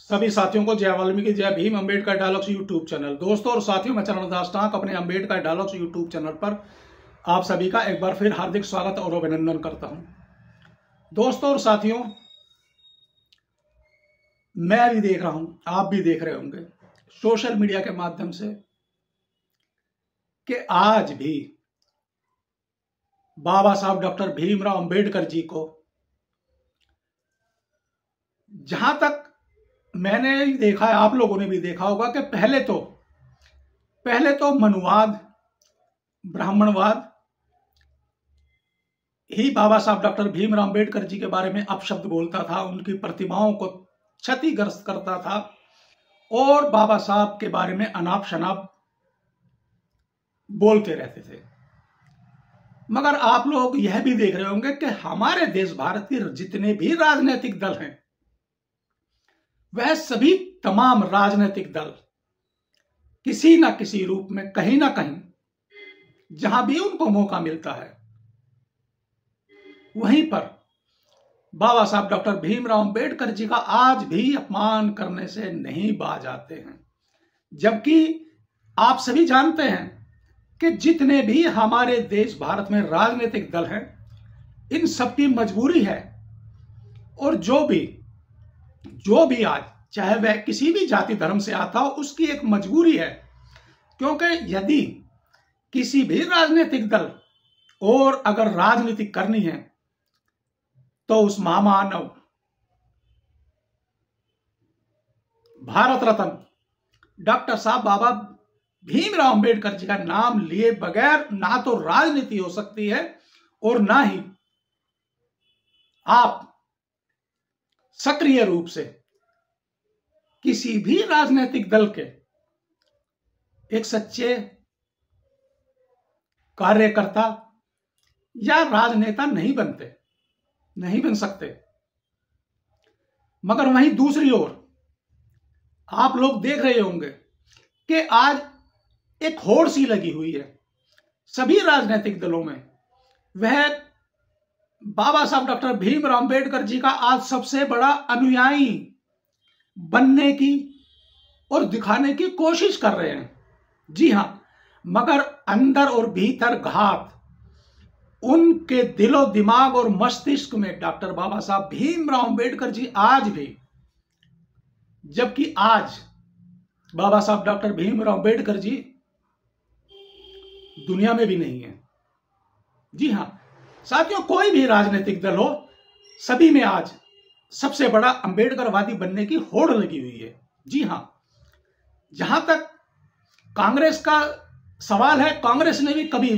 सभी साथियों को जय वाल्मीकि जय Bhim Ambedkar dialogues YouTube channel. दोस्तों और साथियों, मैं चरणदास टांक अपने अम्बेडकर डायलॉग्स यूट्यूब चैनल पर आप सभी का एक बार फिर हार्दिक स्वागत और अभिनंदन करता हूं। दोस्तों और साथियों, मैं भी देख रहा हूं, आप भी देख रहे होंगे सोशल मीडिया के माध्यम से कि आज भी बाबा साहब डॉक्टर भीमराव अंबेडकर जी को, जहां तक मैंने देखा है, आप लोगों ने भी देखा होगा कि पहले तो मनुवाद, ब्राह्मणवाद ही बाबा साहब डॉक्टर भीमराव अंबेडकर जी के बारे में अपशब्द बोलता था, उनकी प्रतिमाओं को क्षतिग्रस्त करता था और बाबा साहब के बारे में अनाप शनाप बोलते रहते थे। मगर आप लोग यह भी देख रहे होंगे कि हमारे देश भारत के जितने भी राजनीतिक दल हैं, वह सभी तमाम राजनीतिक दल किसी ना किसी रूप में, कहीं ना कहीं जहां भी उनको मौका मिलता है, वहीं पर बाबा साहब डॉक्टर भीमराव अंबेडकर जी का आज भी अपमान करने से नहीं बाज आते हैं। जबकि आप सभी जानते हैं कि जितने भी हमारे देश भारत में राजनीतिक दल हैं, इन सबकी मजबूरी है, और जो भी आज, चाहे वह किसी भी जाति धर्म से आता हो, उसकी एक मजबूरी है। क्योंकि यदि किसी भी राजनीतिक दल और अगर राजनीति करनी है तो उस महामानव भारत रत्न डॉक्टर साहब बाबा भीमराव अंबेडकर जी का नाम लिए बगैर ना तो राजनीति हो सकती है और ना ही आप सक्रिय रूप से किसी भी राजनीतिक दल के एक सच्चे कार्यकर्ता या राजनेता नहीं बन सकते। मगर वहीं दूसरी ओर आप लोग देख रहे होंगे कि आज एक होड़ सी लगी हुई है सभी राजनीतिक दलों में। वह बाबा साहब डॉक्टर भीमराव अंबेडकर जी का आज सबसे बड़ा अनुयायी बनने की और दिखाने की कोशिश कर रहे हैं। जी हां, मगर अंदर और भीतर घात उनके दिलो दिमाग और मस्तिष्क में डॉक्टर बाबा साहब भीमराव अंबेडकर जी आज भी, जबकि आज बाबा साहब डॉक्टर भीमराव अंबेडकर जी दुनिया में भी नहीं है। जी हां साथियों, कोई भी राजनीतिक दल हो, सभी में आज सबसे बड़ा अंबेडकरवादी बनने की होड़ लगी हुई है। जी हां, जहां तक कांग्रेस का सवाल है, कांग्रेस ने भी कभी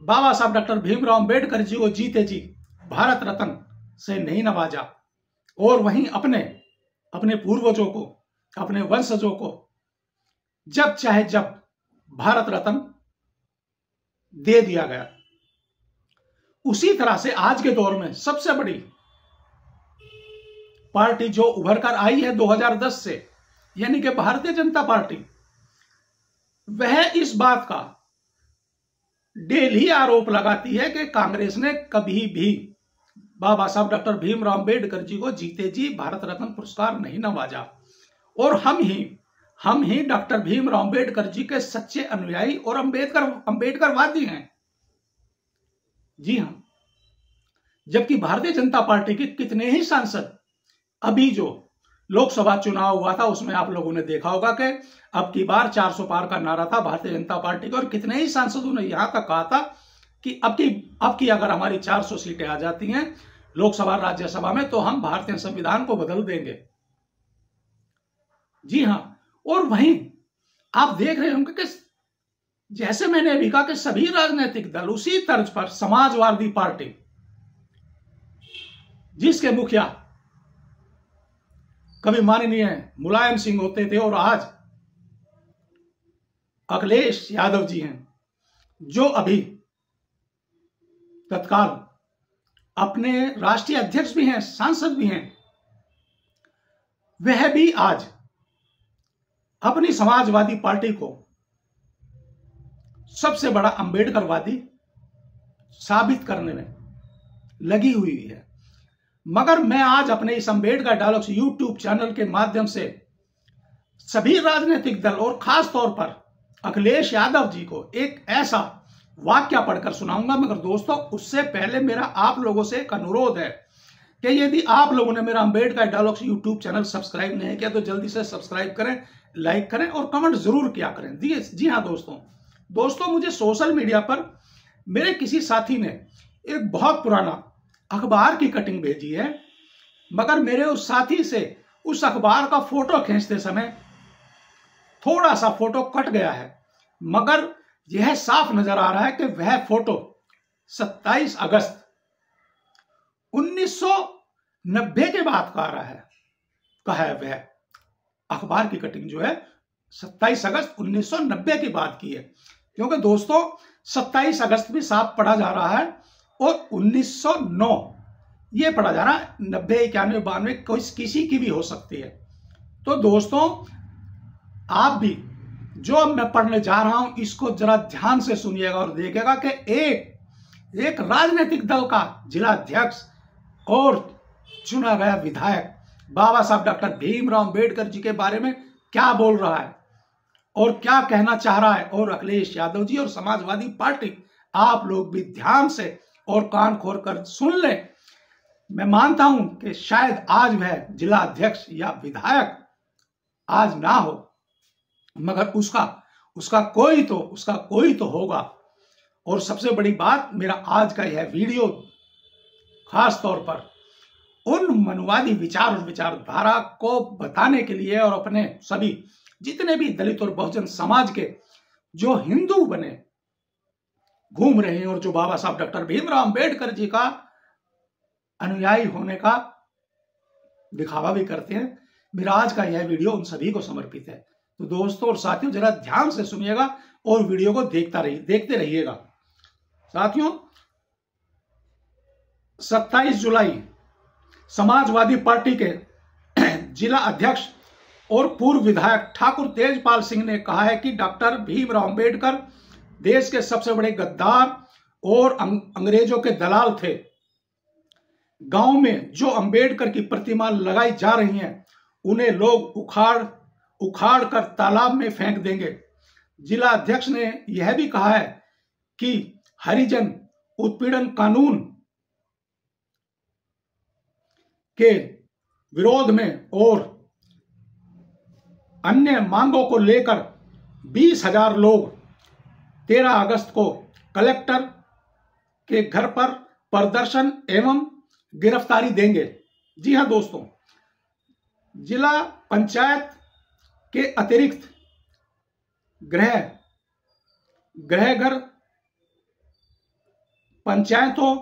बाबा साहब डॉक्टर भीमराव अंबेडकर जी को जीते जी भारत रत्न से नहीं नवाजा, और वहीं अपने पूर्वजों को, अपने वंशजों को जब चाहे जब भारत रत्न दे दिया गया। उसी तरह से आज के दौर में सबसे बड़ी पार्टी जो उभर कर आई है 2010 से, यानी कि भारतीय जनता पार्टी, वह इस बात का डेली आरोप लगाती है कि कांग्रेस ने कभी भी बाबा साहब डॉक्टर भीमराव अंबेडकर जी को जीते जी भारत रत्न पुरस्कार नहीं नवाजा, और हम ही डॉक्टर भीमराव अंबेडकर जी के सच्चे अनुयायी और अंबेडकरवादी हैं। जी हां, जबकि भारतीय जनता पार्टी के कितने ही सांसद, अभी जो लोकसभा चुनाव हुआ था उसमें आप लोगों ने देखा होगा कि अब की बार 400 पार का नारा था भारतीय जनता पार्टी का, और कितने ही सांसदों ने यहां तक कहा था कि अब की अगर हमारी 400 सीटें आ जाती हैं लोकसभा राज्यसभा में तो हम भारतीय संविधान को बदल देंगे। जी हां, और वहीं आप देख रहे होंगे कि जैसे मैंने अभी कहा कि सभी राजनीतिक दल उसी तर्ज पर समाजवादी पार्टी, जिसके मुखिया कभी माननीय मुलायम सिंह होते थे और आज अखिलेश यादव जी हैं, जो अभी तत्काल अपने राष्ट्रीय अध्यक्ष भी हैं, सांसद भी हैं, वह भी आज अपनी समाजवादी पार्टी को सबसे बड़ा अंबेडकरवादी साबित करने में लगी हुई है। मगर मैं आज अपने इस अम्बेडकर डायलॉग्स यूट्यूब चैनल के माध्यम से सभी राजनीतिक दल और खास तौर पर अखिलेश यादव जी को एक ऐसा वाक्य पढ़कर सुनाऊंगा। मगर दोस्तों, उससे पहले मेरा आप लोगों से एक अनुरोध है कि यदि आप लोगों ने मेरा Ambedkar dialogues YouTube channel subscribe नहीं किया तो जल्दी से सब्सक्राइब करें, लाइक करें और कमेंट जरूर किया करें। जी हाँ दोस्तों, मुझे सोशल मीडिया पर मेरे किसी साथी ने एक बहुत पुराना अखबार की कटिंग भेजी है, मगर मेरे उस साथी से उस अखबार का फोटो खींचते समय थोड़ा सा फोटो कट गया है, मगर यह साफ नजर आ रहा है कि वह फोटो 27 अगस्त 1990 के बाद का आ रहा है। वह अखबार की कटिंग जो है 27 अगस्त 1990 के बाद की है, क्योंकि दोस्तों 27 अगस्त भी साफ पढ़ा जा रहा है और 1909 ये पढ़ा जा रहा है। 90, 91, 92 किसी की भी हो सकती है। तो दोस्तों, आप भी जो अब मैं पढ़ने जा रहा हूं इसको जरा ध्यान से सुनिएगा और देखिएगा कि एक राजनीतिक दल का जिला अध्यक्ष और चुना गया विधायक बाबा साहब डॉक्टर भीमराव अंबेडकर जी के बारे में क्या बोल रहा है और क्या कहना चाह रहा है। और अखिलेश यादव जी और समाजवादी पार्टी, आप लोग भी ध्यान से और कान खोल कर सुन लें। मैं मानता हूं कि शायद आज वह जिला अध्यक्ष या विधायक आज ना हो, मगर उसका कोई तो होगा। और सबसे बड़ी बात, मेरा आज का यह वीडियो खास तौर पर उन मनुवादी विचार और विचारधारा को बताने के लिए और अपने सभी जितने भी दलित और बहुजन समाज के जो हिंदू बने घूम रहे हैं और जो बाबा साहब डॉक्टर भीमराव अंबेडकर जी का अनुयायी होने का दिखावा भी करते हैं, मेरा आज का यह वीडियो उन सभी को समर्पित है। तो दोस्तों और साथियों, जरा ध्यान से सुनिएगा और वीडियो को देखते रहिएगा। साथियों, 27 जुलाई समाजवादी पार्टी के जिला अध्यक्ष और पूर्व विधायक ठाकुर तेजपाल सिंह ने कहा है कि डॉक्टर भीमराव अंबेडकर देश के सबसे बड़े गद्दार और अंग्रेजों के दलाल थे। गांव में जो अंबेडकर की प्रतिमा लगाई जा रही हैं, उन्हें लोग उखाड़ कर तालाब में फेंक देंगे। जिला अध्यक्ष ने यह भी कहा है कि हरिजन उत्पीड़न कानून के विरोध में और अन्य मांगों को लेकर 20,000 लोग 13 अगस्त को कलेक्टर के घर पर प्रदर्शन एवं गिरफ्तारी देंगे। जी हां दोस्तों, जिला पंचायत के अतिरिक्त गृह घर पंचायतों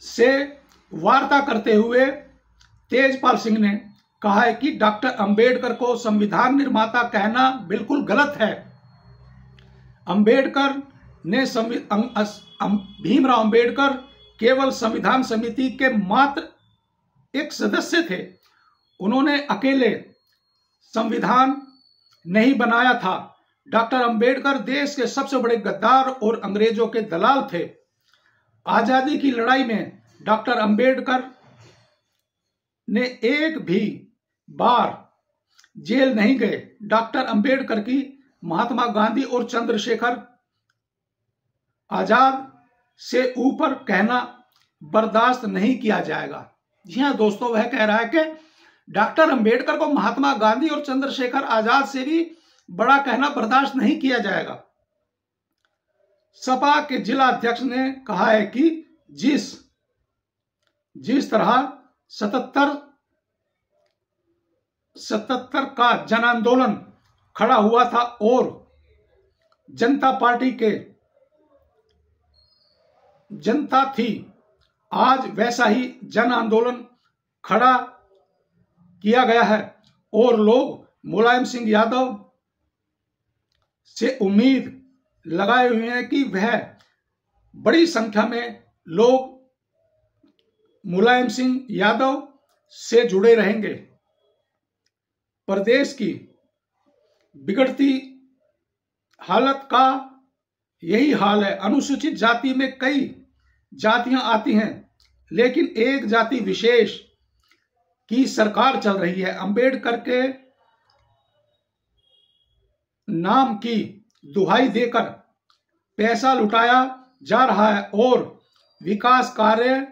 से वार्ता करते हुए तेजपाल सिंह ने कहा है कि डॉक्टर अंबेडकर को संविधान निर्माता कहना बिल्कुल गलत है। भीमराव अंबेडकर केवल संविधान समिति के मात्र एक सदस्य थे। उन्होंने अकेले संविधान नहीं बनाया था। डॉक्टर अंबेडकर देश के सबसे बड़े गद्दार और अंग्रेजों के दलाल थे। आजादी की लड़ाई में डॉक्टर अंबेडकर ने एक भी बार जेल नहीं गए। डॉक्टर अंबेडकर की महात्मा गांधी और चंद्रशेखर आजाद से ऊपर कहना बर्दाश्त नहीं किया जाएगा। जी हां दोस्तों, वह कह रहा है कि डॉक्टर अंबेडकर को महात्मा गांधी और चंद्रशेखर आजाद से भी बड़ा कहना बर्दाश्त नहीं किया जाएगा। सपा के जिला अध्यक्ष ने कहा है कि जिस तरह 77 का जन आंदोलन खड़ा हुआ था और जनता पार्टी के जनता थी, आज वैसा ही जन आंदोलन खड़ा किया गया है और लोग मुलायम सिंह यादव से उम्मीद लगाए हुए हैं कि वह बड़ी संख्या में लोग मुलायम सिंह यादव से जुड़े रहेंगे। प्रदेश की बिगड़ती हालत का यही हाल है। अनुसूचित जाति में कई जातियां आती हैं, लेकिन एक जाति विशेष की सरकार चल रही है। अंबेडकर के नाम की दुहाई देकर पैसा लुटाया जा रहा है और विकास कार्य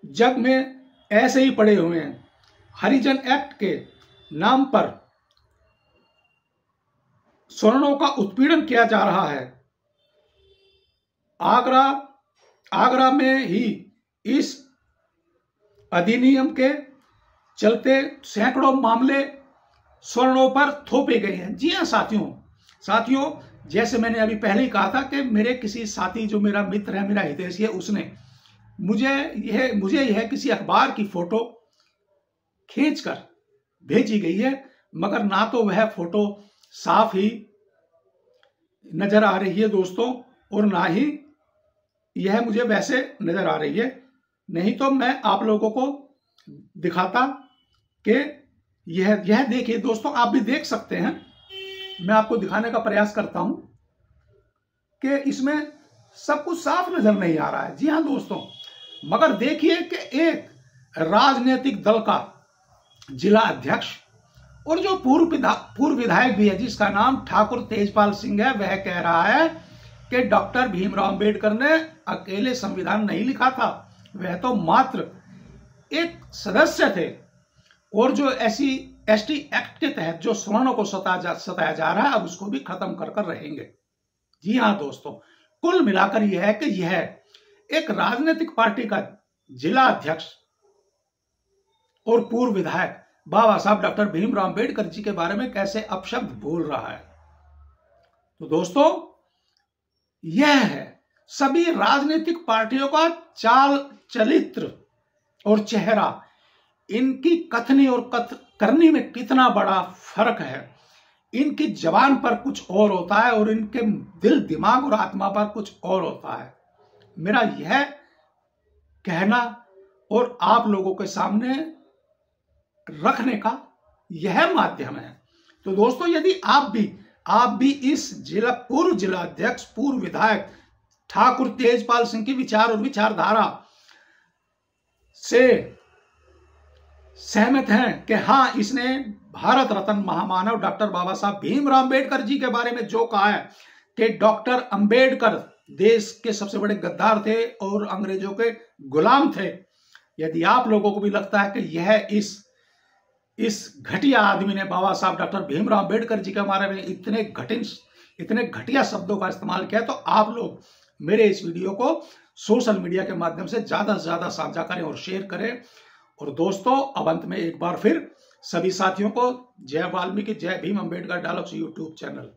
जग में ऐसे ही पड़े हुए हैं। हरिजन एक्ट के नाम पर स्वर्णों का उत्पीड़न किया जा रहा है। आगरा में ही इस अधिनियम के चलते सैकड़ों मामले स्वर्णों पर थोपे गए हैं। जी हाँ साथियों, जैसे मैंने अभी पहले ही कहा था कि मेरे किसी साथी, जो मेरा मित्र है, मेरा हितैषी है, उसने मुझे यह किसी अखबार की फोटो खींचकर भेजी गई है, मगर ना तो वह फोटो साफ ही नजर आ रही है दोस्तों, और ना ही यह मुझे वैसे नजर आ रही है। नहीं तो मैं आप लोगों को दिखाता कि यह देखिए दोस्तों, आप भी देख सकते हैं। मैं आपको दिखाने का प्रयास करता हूं कि इसमें सब कुछ साफ नजर नहीं आ रहा है। जी हां दोस्तों, मगर देखिए कि एक राजनीतिक दल का जिला अध्यक्ष और जो पूर्व विधायक भी है, जिसका नाम ठाकुर तेजपाल सिंह है, वह कह रहा है कि डॉक्टर भीमराव अंबेडकर ने अकेले संविधान नहीं लिखा था, वह तो मात्र एक सदस्य थे। और जो SC/ST एक्ट के तहत जो सवर्णों को सताया जा रहा है, अब उसको भी खत्म कर रहेंगे। जी हाँ दोस्तों, कुल मिलाकर यह है कि यह एक राजनीतिक पार्टी का जिला अध्यक्ष और पूर्व विधायक बाबा साहब डॉक्टर भीमराव अंबेडकर जी के बारे में कैसे अपशब्द बोल रहा है। तो दोस्तों, यह है सभी राजनीतिक पार्टियों का चाल चरित्र और चेहरा, इनकी कथनी और करनी में कितना बड़ा फर्क है। इनकी जबान पर कुछ और होता है और इनके दिल, दिमाग और आत्मा पर कुछ और होता है। मेरा यह कहना और आप लोगों के सामने रखने का यह माध्यम है। तो दोस्तों, यदि आप भी इस पूर्व जिला अध्यक्ष, पूर्व विधायक ठाकुर तेजपाल सिंह की विचार और विचारधारा से सहमत हैं कि हाँ, इसने भारत रत्न महामानव डॉक्टर बाबा साहब भीमराव अंबेडकर जी के बारे में जो कहा है कि डॉक्टर अंबेडकर देश के सबसे बड़े गद्दार थे और अंग्रेजों के गुलाम थे, यदि आप लोगों को भी लगता है कि यह इस घटिया आदमी ने, बाबा साहब डॉक्टर भीमराव अंबेडकर जी के बारे में इतने घटिया शब्दों का इस्तेमाल किया, तो आप लोग मेरे इस वीडियो को सोशल मीडिया के माध्यम से ज्यादा से ज्यादा साझा करें और शेयर करें। और दोस्तों, अब अंत में एक बार फिर सभी साथियों को जय वाल्मीकि, जय Bhim Ambedkar dialogues YouTube channel.